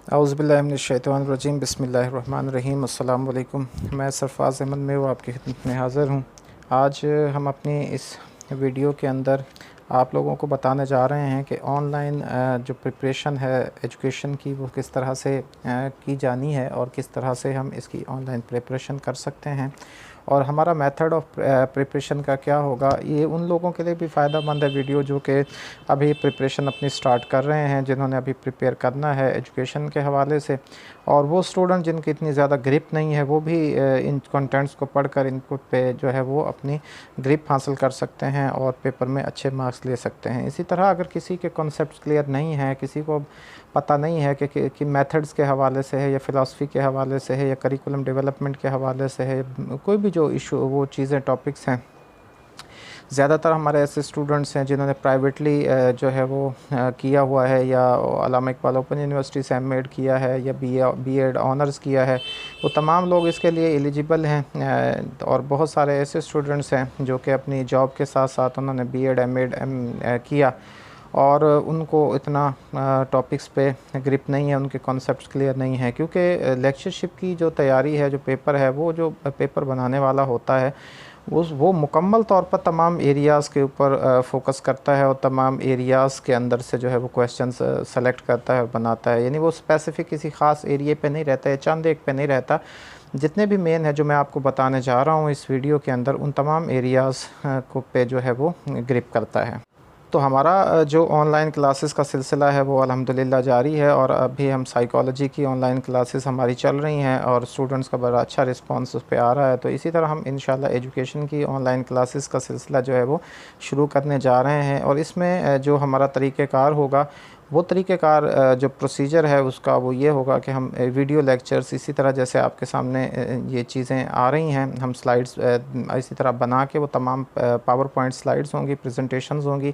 औज़ुबिल्लाहिमिनश्शैतानिर्रजीम बिस्मिल्लाहिर्रहमानिर्रहीम अस्सलाम वालेकुम। मैं सरफ़राज़ अहमद में आपकी खिदमत में हाज़िर हूँ। आज हम अपनी इस वीडियो के अंदर आप लोगों को बताने जा रहे हैं कि ऑनलाइन जो प्रिपरेशन है एजुकेशन की वो किस तरह से की जानी है और किस तरह से हम इसकी ऑनलाइन प्रिपरेशन कर सकते हैं और हमारा मेथड ऑफ प्रिपरेशन का क्या होगा। ये उन लोगों के लिए भी फ़ायदेमंद है वीडियो जो कि अभी प्रिपरेशन अपनी स्टार्ट कर रहे हैं, जिन्होंने अभी प्रिपेयर करना है एजुकेशन के हवाले से, और वो स्टूडेंट जिनकी इतनी ज़्यादा ग्रिप नहीं है वो भी इन कंटेंट्स को पढ़कर इनपुट पे जो है वो अपनी ग्रिप हासिल कर सकते हैं और पेपर में अच्छे मार्क्स ले सकते हैं। इसी तरह अगर किसी के कॉन्सेप्ट्स क्लियर नहीं है, किसी को पता नहीं है कि मेथड्स के हवाले से है या फ़िलासफ़ी के हवाले से है या करिकुलम डेवलपमेंट के हवाले से है, कोई भी जो इशू वो चीज़ें टॉपिक्स हैं, ज़्यादातर हमारे ऐसे स्टूडेंट्स हैं जिन्होंने प्राइवेटली जो है वो किया हुआ है या अल्लामा इकबाल ओपन यूनिवर्सिटी से एमएड किया है या बीएड ऑनर्स किया है, वो तमाम लोग इसके लिए एलिजिबल हैं। और बहुत सारे ऐसे स्टूडेंट्स हैं जो कि अपनी जॉब के साथ साथ उन्होंने बीएड एमएड किया और उनको इतना टॉपिक्स पे ग्रिप नहीं है, उनके कॉन्सेप्ट्स क्लियर नहीं है, क्योंकि लेक्चरशिप की जो तैयारी है, जो पेपर है, वो जो पेपर बनाने वाला होता है वो मुकम्मल तौर पर तमाम एरियाज़ के ऊपर फोकस करता है और तमाम एरियाज़ के अंदर से जो है वो क्वेश्चंस सेलेक्ट करता है और बनाता है। यानी वो स्पेसिफ़िक किसी ख़ास एरिए पे नहीं रहता है, चंद एक पे नहीं रहता। जितने भी मेन है जो मैं आपको बताने जा रहा हूँ इस वीडियो के अंदर, उन तमाम एरियाज़ को पे जो है वो ग्रिप करता है। तो हमारा जो ऑनलाइन क्लासेस का सिलसिला है वो अल्हम्दुलिल्लाह जारी है और अभी हम साइकोलॉजी की ऑनलाइन क्लासेस हमारी चल रही हैं और स्टूडेंट्स का बड़ा अच्छा रिस्पांस उस पे आ रहा है। तो इसी तरह हम इंशाल्लाह एजुकेशन की ऑनलाइन क्लासेस का सिलसिला जो है वो शुरू करने जा रहे हैं और इसमें जो हमारा तरीक़ेकार होगा, वो तरीक़ेकार जो प्रोसीजर है उसका वो ये होगा कि हम वीडियो लेक्चर्स इसी तरह जैसे आपके सामने ये चीज़ें आ रही हैं, हम स्लाइड्स इसी तरह बना के वो तमाम पावर पॉइंट स्लाइड्स होंगी, प्रेजेंटेशंस होंगी,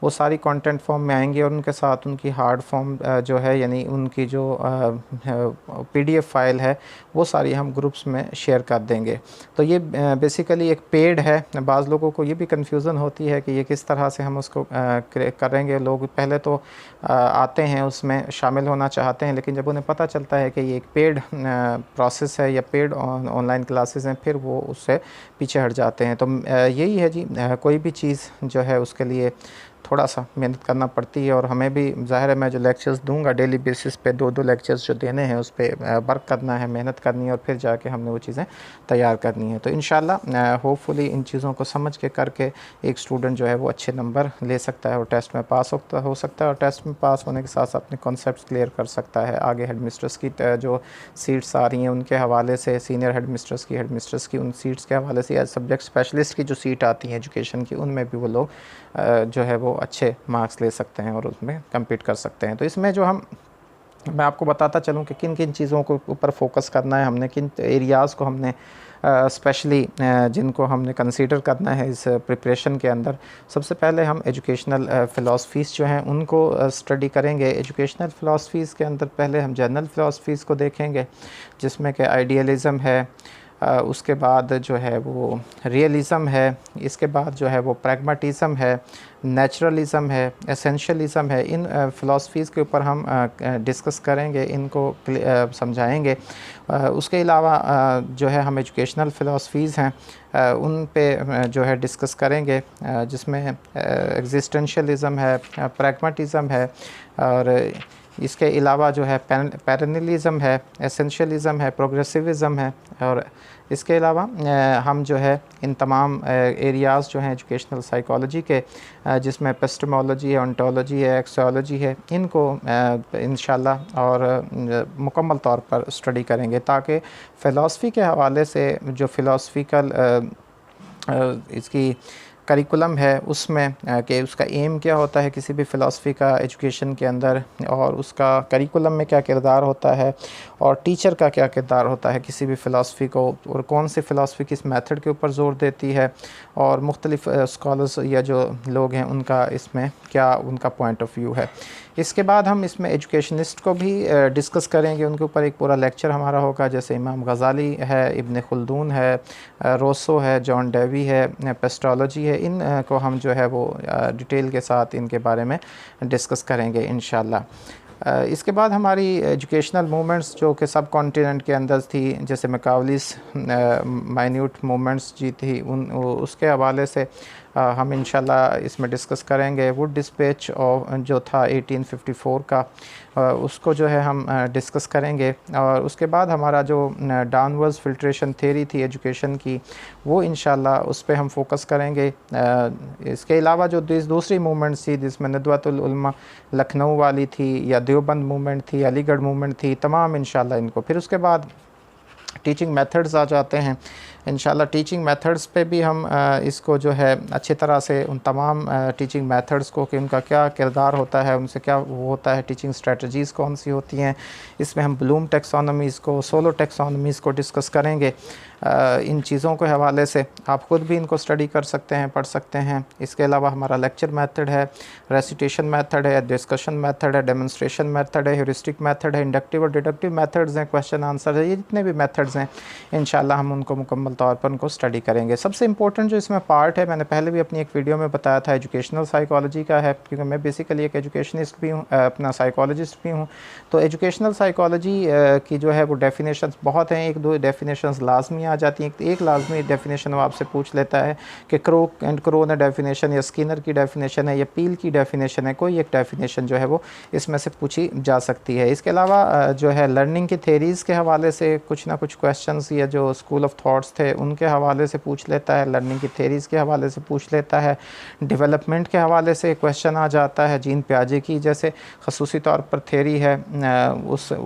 वो सारी कंटेंट फॉर्म में आएंगी और उनके साथ उनकी हार्ड फॉर्म जो है यानी उनकी जो पीडीएफ फाइल है वो सारी हम ग्रुप्स में शेयर कर देंगे। तो ये बेसिकली एक पेड है। बाज़ लोगों को ये भी कन्फ्यूज़न होती है कि ये किस तरह से हम उसको करेंगे। लोग पहले तो आते हैं, उसमें शामिल होना चाहते हैं, लेकिन जब उन्हें पता चलता है कि ये एक पेड प्रोसेस है या पेड ऑनलाइन क्लासेस हैं, फिर वो उससे पीछे हट जाते हैं। तो यही है जी, कोई भी चीज़ जो है उसके लिए थोड़ा सा मेहनत करना पड़ती है और हमें भी ज़ाहिर है मैं जो लेक्चर्स दूंगा डेली बेसिस पे 2-2 लेक्चर्स जो देने हैं उस पर वर्क करना है, मेहनत करनी है और फिर जाके हमने वो चीज़ें तैयार करनी है। तो इंशाल्लाह होपफुली इन चीज़ों को समझ के करके एक स्टूडेंट जो है वो अच्छे नंबर ले सकता है और टेस्ट में पास हो सकता है और टेस्ट में पास होने के साथ साथ अपने कॉन्सेप्ट्स क्लियर कर सकता है। आगे हेड मिस्ट्रेस की जो सीट्स आ रही हैं उनके हवाले से, सीनियर हेड मिस्ट्रेस की उन सीट्स के हवाले से या सब्जेक्ट स्पेशलिस्ट की जो सीट आती है एजुकेशन की, उनमें भी वो लोग जो है वो अच्छे मार्क्स ले सकते हैं और उसमें कम्पीट कर सकते हैं। तो इसमें जो मैं आपको बताता चलूँ कि किन किन चीज़ों के ऊपर फोकस करना है, हमने किन एरियाज़ को हमने स्पेशली जिनको हमने कंसीडर करना है इस प्रिपरेशन के अंदर। सबसे पहले हम एजुकेशनल फ़िलासफ़ीज़ जो हैं उनको स्टडी करेंगे। एजुकेशनल फ़िलासफ़ीज़ के अंदर पहले हम जनरल फ़िलासफ़ीज़ को देखेंगे, जिसमें कि आइडियलिज़म है, उसके बाद जो है वो रियलिज़म है, इसके बाद जो है वो प्रैग्मेटिज़म है, नेचुरलिज़म है, एसेंशियलिज़म है। इन फ़िलासफ़ीज़ के ऊपर हम डिस्कस करेंगे, इनको समझाएंगे। उसके अलावा जो है हम एजुकेशनल फ़िलासफ़ीज़ हैं उन पे जो है डिस्कस करेंगे, जिसमें एग्जिस्टेंशियलिज़म है, प्रैग्मेटिज़म है और इसके अलावा जो है पैरेललिज़म है, एसेंशियलिज़म है, प्रोग्रेसिविज़म है। और इसके अलावा हम जो है इन तमाम एरियाज़ जो हैं एजुकेशनल साइकोलॉजी के, जिसमें एपिस्टेमोलॉजी है, ओंटोलॉजी है, एक्सोलॉजी है, इनको इंशाल्लाह और मुकम्मल तौर पर स्टडी करेंगे ताकि फ़िलासफ़ी के हवाले से जो फ़िलासफ़िकल इसकी करिकुलम है उसमें कि उसका एम क्या होता है किसी भी फ़िलासफ़ी का एजुकेशन के अंदर, और उसका करिकुलम में क्या किरदार होता है और टीचर का क्या किरदार होता है किसी भी फ़िलासफ़ी को, और कौन सी फ़िलासफ़ी किस मेथड के ऊपर ज़ोर देती है और मुख्तलिफ़ स्कॉलर्स या जो लोग हैं उनका इसमें क्या उनका पॉइंट ऑफ व्यू है। इसके बाद हम इसमें एजुकेशनिस्ट को भी डिस्कस करेंगे, उनके ऊपर एक पूरा लेक्चर हमारा होगा, जैसे इमाम गज़ाली है, इब्न खुल्दून है, रोसो है, जॉन डेवी है, पेस्ट्रोलॉजी है। इन को हम जो है वो डिटेल के साथ इनके बारे में डिस्कस करेंगे इंशाल्लाह। इसके बाद हमारी एजुकेशनल मूवमेंट्स जो कि सब कॉन्टिनेंट के अंदर थी, जैसे मैकावलीस माइन्यूट मूवमेंट्स जी थी, उसके हवाले से हम इंशाल्लाह इसमें डिस्कस करेंगे। वुड डिस्पैच जो था 1854 का, उसको जो है हम डिस्कस करेंगे। और उसके बाद हमारा जो डाउनवर्ड्स फिल्ट्रेशन थ्योरी थी एजुकेशन की, वो इंशाल्लाह उस पर हम फोकस करेंगे। इसके अलावा जो दूसरी मूवमेंट्स थी, जिसमें नदवतुल उलमा लखनऊ वाली थी, या देवबंद मूवमेंट थी, अलीगढ़ मूवमेंट थी, तमाम इंशाल्लाह इनको। फिर उसके बाद टीचिंग मेथड्स आ जाते हैं। इंशाल्लाह टीचिंग मेथड्स पे भी हम इसको जो है अच्छी तरह से उन तमाम टीचिंग मेथड्स को कि उनका क्या किरदार होता है, उनसे क्या वो होता है, टीचिंग स्ट्रेटजीज़ कौन सी होती हैं। इसमें हम ब्लूम टेक्सोनॉमीज़ को, सोलो टेक्सोनॉमीज़ को डिस्कस करेंगे। इन चीज़ों के हवाले से आप ख़ुद भी इनको स्टडी कर सकते हैं, पढ़ सकते हैं। इसके अलावा हमारा लेक्चर मेथड है, रेसिटेशन मेथड है, डिस्कशन मेथड है, डेमोन्स्ट्रेशन मेथड है, ह्यूरिस्टिक मेथड है, इंडक्टिव और डिडक्टिव मेथड्स हैं, क्वेश्चन आंसर है, ये जितने भी मेथड्स हैं इंशाल्लाह हम उनको मुकम्मल तौर पर उनको स्टडी करेंगे। सबसे इंपॉर्टेंट जो इसमें पार्ट है, मैंने पहले भी अपनी एक वीडियो में बताया था, एजुकेशनल साइकोलॉजी का है, क्योंकि मैं बेसिकली एक एजुकेशनिस्ट भी हूँ, अपना साइकोलॉजिस्ट भी हूँ। तो एजुकेशनल साइकोलॉजी की जो है वो डेफिनेशंस बहुत हैं, एक दो डेफिनेशंस लाजमी आ जाती हैं। एक लाजमी डेफिनेशन वो आपसे पूछ लेता है कि क्रो एंड क्रो ने डेफिनेशन, या स्किनर की डेफिनेशन है, या पील की डेफिनेशन है, कोई एक डेफिनेशन जो है वो इसमें से पूछी जा सकती है। इसके अलावा जो है लर्निंग की थेरीज़ के हवाले से कुछ ना कुछ क्वेश्चंस, या जो स्कूल ऑफ थॉट्स थे उनके हवाले से पूछ लेता है, लर्निंग की थेरीज़ के हवाले से पूछ लेता है, डेवलपमेंट के हवाले से क्वेश्चन आ जाता है। जीन प्याजे की जैसे खसूसी तौर पर थेरी है,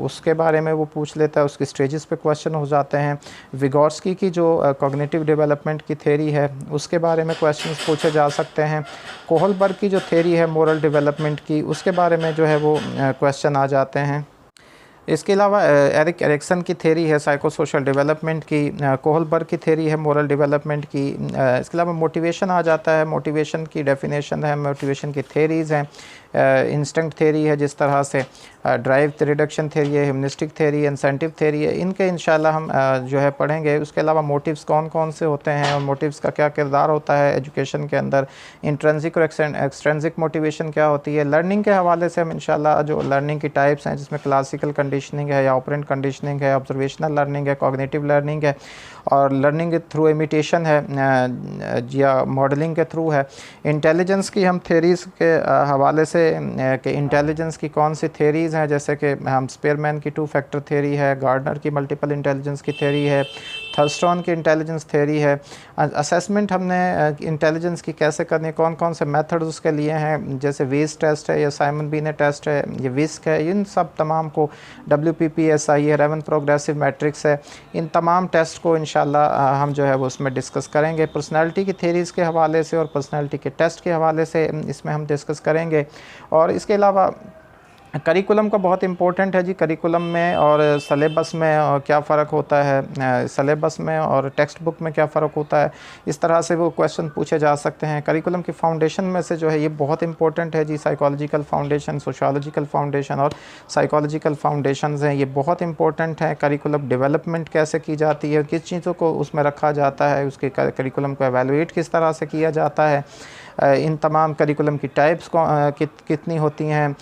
उसके बारे में वो पूछ लेता है, उसकी स्टेजेस पे क्वेश्चन हो जाते हैं। विगोर्स्की की जो कॉग्निटिव डेवलपमेंट की थेरी है, उसके बारे में क्वेश्चंस पूछे जा सकते हैं। कोहलबर्ग की जो थेरी है मोरल डेवलपमेंट की, उसके बारे में जो है वो क्वेश्चन आ जाते हैं। इसके अलावा एरिक एरिक्सन की थेरी है साइको सोशल डेवलपमेंट की, कोहलबर्ग की थेरी है मोरल डेवलपमेंट की। इसके अलावा मोटिवेशन आ जाता है, मोटिवेशन की डेफिनेशन है, मोटिवेशन की थेरीज़ हैं। इंस्टिंक्ट थेरी है, जिस तरह से ड्राइव रिडक्शन थेरी है, ह्यूमनिस्टिक थेरी है, इंसेंटिव थेरी है, इनके इंशाल्लाह हम जो है पढ़ेंगे। उसके अलावा मोटिव्स कौन कौन से होते हैं और मोटिव्स का क्या किरदार होता है एजुकेशन के अंदर, इंट्रिंसिक और एक्सट्रिंसिक मोटिवेशन क्या होती है। लर्निंग के हवाले से हम इंशाल्लाह जो लर्निंग की टाइप्स हैं, जिसमें क्लासिकल कंडीशनिंग है, या ऑपरेंट कंडीशनिंग है, ऑब्जर्वेशनल लर्निंग है, कॉग्निटिव लर्निंग है, और लर्निंग थ्रू इमिटेशन है, या मॉडलिंग के थ्रू है। इंटेलिजेंस की हम थेरीज़ के हवाले से कि इंटेलिजेंस की कौन सी थेरीज़ हैं, जैसे कि हम स्पेयरमैन की 2 फैक्टर थेरी है, गार्डनर की मल्टीपल इंटेलिजेंस की थेरी है, थर्स्टॉन की इंटेलिजेंस थेरी है। असेसमेंट हमने इंटेलिजेंस की कैसे करनी, कौन कौन से मेथड्स उसके लिए हैं, जैसे वेस टेस्ट है, या साइमन बीने टेस्ट है, ये विस्क है, इन सब तमाम को, WPPSI है, रेवन प्रोग्रेसिव मैट्रिक्स है, इन तमाम टेस्ट को इंशाल्लाह हम जो है वो उसमें डिस्कस करेंगे। पर्सनैलिटी की थेरीज़ के हवाले से और पर्सनैलिटी के टेस्ट के हवाले से इसमें हम डिस्कस करेंगे। और इसके अलावा करिकुलम का बहुत इंपॉर्टेंट है जी। करिकुलम में और सलेबस में क्या फ़र्क होता है, सलेबस में और टेक्स्ट बुक में क्या फ़र्क होता है, इस तरह से वो क्वेश्चन पूछे जा सकते हैं। करिकुलम की फाउंडेशन में से जो है ये बहुत इंपॉर्टेंट है जी, साइकोलॉजिकल फाउंडेशन, सोशियोलॉजिकल फाउंडेशन और साइकोलॉजिकल फाउंडेशंस हैं, ये बहुत इंपॉर्टेंट हैं। करिकुलम डेवलपमेंट कैसे की जाती है, किस चीज़ों को उसमें रखा जाता है, उसके करिकुलम को एवेलुएट किस तरह से किया जाता है, इन तमाम करिकुलम की टाइप्स को कितनी होती हैं,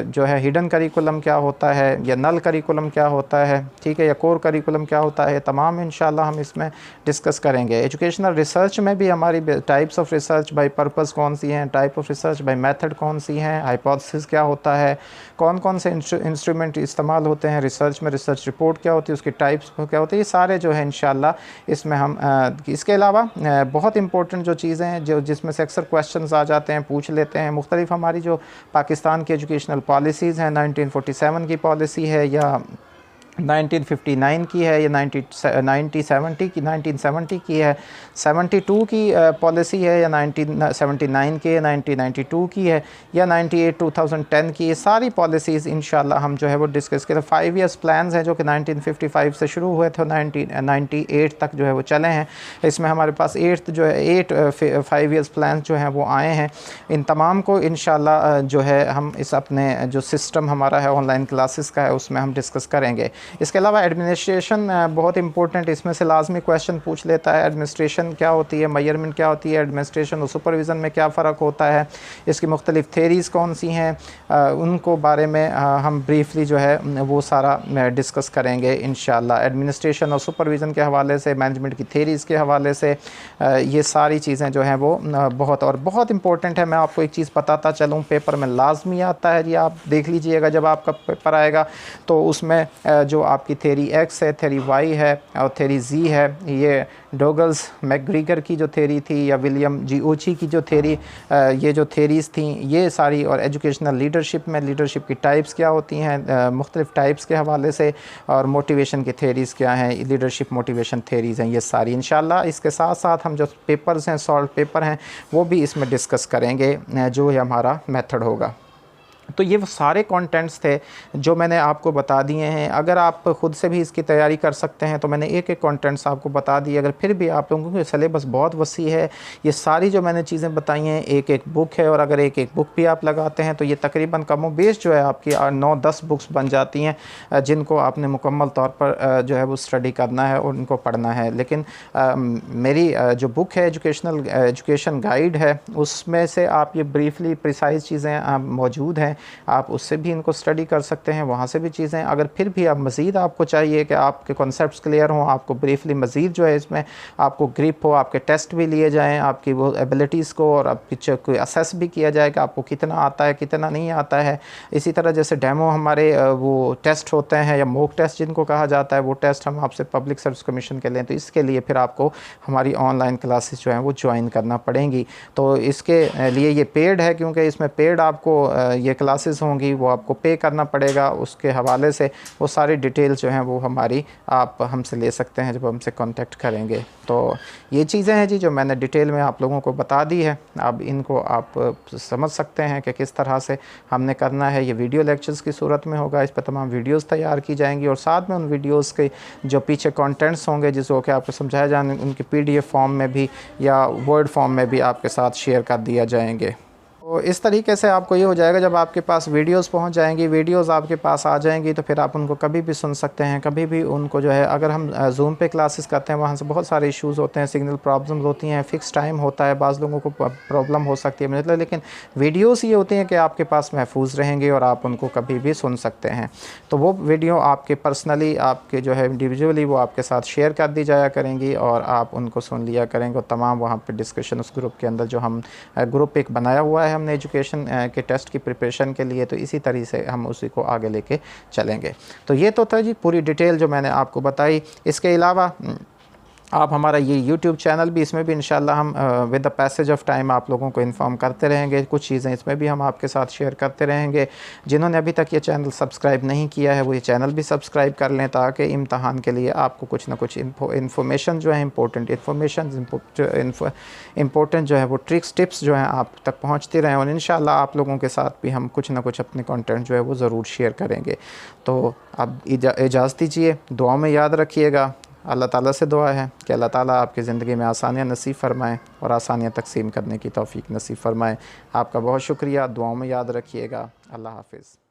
जो है हिडन करिकुलम क्या होता है, या नल करिकुलम क्या होता है, ठीक है, या कोर करिकुलम क्या होता है, तमाम इंशाल्लाह हम इसमें डिस्कस करेंगे। एजुकेशनल रिसर्च में भी हमारी types of research by purpose कौन सी हैं, type of research by method कौन सी हैं, हाइपोथेसिस क्या होता है, कौन कौन से इंस्ट्रूमेंट इस्तेमाल होते हैं रिसर्च में, रिसर्च रिपोर्ट क्या होती है, उसकी टाइप्स क्या होती है, ये सारे जो है इंशाल्लाह इसमें हम इसके अलावा बहुत इंपॉर्टेंट जो चीज़ें हैं जो जिसमें से अक्सर क्वेश्चंस आ जाते हैं, पूछ लेते हैं, मुख्तलिफ हमारी जो पाकिस्तान की एजुकेशनल पॉलिसीज़ हैं, 1947 की पॉलिसी है, या 1959 की है, या 1970 की है, 72 की पॉलिसी है, या 1979 की है, 1992 की है, या 98 2010 की, ये सारी पॉलिसीज़ इंशाल्लाह हम जो है वो डिस्कस करें। 5 ईयर्स प्लान्स हैं जो कि 1955 से शुरू हुए थे, 1998 तक जो है वो चले हैं। इसमें हमारे पास 5 ईयर्स प्लान जो हैं वो आए हैं। इन तमाम को इंशाल्लाह जो है हम इस अपने जो सिस्टम हमारा है ऑनलाइन क्लासेस का है उसमें हम डिस्कस करेंगे। इसके अलावा एडमिनिस्ट्रेशन बहुत इंपॉर्टेंट, इसमें से लाजमी क्वेश्चन पूछ लेता है। एडमिनिस्ट्रेशन क्या होती है, मेजरमेंट क्या होती है, एडमिनिस्ट्रेशन और सुपरविज़न में क्या फ़र्क होता है, इसकी मुख्तलिफ थेरीज़ कौन सी हैं, उनको बारे में हम ब्रीफली जो है वो सारा डिस्कस करेंगे इंशाअल्लाह। एडमिनिस्ट्रेशन और सुपरविज़न के हवाले से, मैनेजमेंट की थेरीज़ के हवाले से ये सारी चीज़ें जो हैं वो बहुत इंपॉर्टेंट है। मैं आपको एक चीज़ बताता चलूँ, पेपर में लाजमी आता है जी, आप देख लीजिएगा जब आपका पेपर आएगा तो उसमें जो आपकी थेरी एक्स है, थेरी वाई है और थेरी जी है, ये डोगल्स मैकग्रीगर की जो थेरी थी या विलियम जीओची की जो थेरी, ये जो थेरीज़ थी ये सारी, और एजुकेशनल लीडरशिप में लीडरशिप की टाइप्स क्या होती हैं मुख्तलिफ़ टाइप्स के हवाले से, और मोटिवेशन की थेरीज़ क्या हैं, लीडरशिप मोटिवेशन थेरीज़ हैं, ये सारी इंशाल्लाह। इसके साथ साथ हम जो पेपर्स हैं, सॉल्व पेपर हैं, वो भी इसमें डिस्कस करेंगे जो ये हमारा मेथड होगा। तो ये वो सारे कंटेंट्स थे जो मैंने आपको बता दिए हैं। अगर आप ख़ुद से भी इसकी तैयारी कर सकते हैं तो मैंने एक एक कंटेंट्स आपको बता दिए। अगर फिर भी आप लोगों को सिलेबस बहुत वसी है, ये सारी जो मैंने चीज़ें बताई हैं एक एक बुक है, और अगर एक एक बुक भी आप लगाते हैं तो ये तकरीबन कमो बेश जो है आपकी 9-10 बुक्स बन जाती हैं जिनको आपने मुकम्मल तौर पर जो है वो स्टडी करना है और उनको पढ़ना है। लेकिन मेरी जो बुक है एजुकेशन गाइड है, उसमें से आप ये ब्रीफली प्रिसाइज़ चीज़ें मौजूद हैं, आप उससे भी इनको स्टडी कर सकते हैं, वहाँ से भी चीज़ें। अगर फिर भी आप मज़ीद आपको चाहिए कि आपके कॉन्सेप्ट्स क्लियर हों, आपको ब्रीफली मज़ीद जो है इसमें आपको ग्रिप हो, आपके टेस्ट भी लिए जाएँ, आपकी वो एबिलिटीज़ को और आपकी कोई असेस भी किया जाए कि आपको कितना आता है कितना नहीं आता है। इसी तरह जैसे डेमो हमारे वो टेस्ट होते हैं या मॉक टेस्ट जिनको कहा जाता है, वो टेस्ट हम आपसे पब्लिक सर्विस कमीशन के लें, तो इसके लिए फिर आपको हमारी ऑनलाइन क्लासेस जो हैं वो ज्वाइन करना पड़ेंगी। तो इसके लिए ये पेड है, क्योंकि इसमें पेड आपको ये क्लासेस होंगी, वो आपको पे करना पड़ेगा। उसके हवाले से वो सारी डिटेल्स जो हैं वो हमारी आप हमसे ले सकते हैं जब हमसे कांटेक्ट करेंगे। तो ये चीज़ें हैं जी जो मैंने डिटेल में आप लोगों को बता दी है। अब इनको आप समझ सकते हैं कि किस तरह से हमने करना है। ये वीडियो लेक्चर्स की सूरत में होगा, इस पर तमाम वीडियोज़ तैयार की जाएंगी और साथ में उन वीडियोज़ के जो पीछे कॉन्टेंट्स होंगे जिसको कि आपको समझाया जाए, उनकी PDF फॉर्म में भी या वर्ड फॉर्म में भी आपके साथ शेयर कर दिया जाएंगे। तो इस तरीके से आपको ये हो जाएगा, जब आपके पास वीडियोस पहुंच जाएंगी, वीडियोस आपके पास आ जाएंगी, तो फिर आप उनको कभी भी सुन सकते हैं, कभी भी उनको जो है, अगर हम जूम पे क्लासेस करते हैं वहाँ से बहुत सारे इश्यूज़ होते हैं, सिग्नल प्रॉब्लम्स होती हैं, फ़िक्स टाइम होता है, बाज़ लोगों को प्रॉब्लम हो सकती है मतलब, लेकिन वीडियोस ये होती हैं कि आपके पास महफूज रहेंगे और आप उनको कभी भी सुन सकते हैं। तो वो वीडियो आपके पर्सनली आपके जो है इंडिविजुअली वो आपके साथ शेयर कर दी जाया करेंगी और आप उनको सुन लिया करेंगे। और तमाम वहाँ पर डिस्कशन उस ग्रुप के अंदर, जो हम ग्रुप एक बनाया हुआ है हमने एजुकेशन के टेस्ट की प्रिपरेशन के लिए, तो इसी तरीके से हम उसी को आगे लेके चलेंगे। तो ये तो था जी पूरी डिटेल जो मैंने आपको बताई। इसके अलावा आप हमारा ये YouTube चैनल भी, इसमें भी इंशाल्लाह हम with the passage of time आप लोगों को इन्फॉर्म करते रहेंगे। कुछ चीज़ें इसमें भी हम आपके साथ शेयर करते रहेंगे। जिन्होंने अभी तक ये चैनल सब्सक्राइब नहीं किया है वो ये चैनल भी सब्सक्राइब कर लें, ताकि इम्तहान के लिए आपको कुछ ना कुछ इन्फॉर्मेशन जो है इंपॉर्टेंट जो है वो ट्रिक्स टिप्स जो हैं आप तक पहुँचती रहें। और इंशाल्लाह आप लोगों के साथ भी हम कुछ ना कुछ अपने कंटेंट जो है वो ज़रूर शेयर करेंगे। तो अब इजाज़त दीजिए, दुआ में याद रखिएगा। अल्लाह ताला से दुआ है कि अल्लाह ताला आपकी ज़िंदगी में आसानियाँ नसीब फ़रमाएँ और आसानियाँ तक़सीम करने की तौफ़ीक नसीब फ़रमाएँ। आपका बहुत शुक्रिया, दुआओं में याद रखिएगा। अल्लाह हाफ़िज़।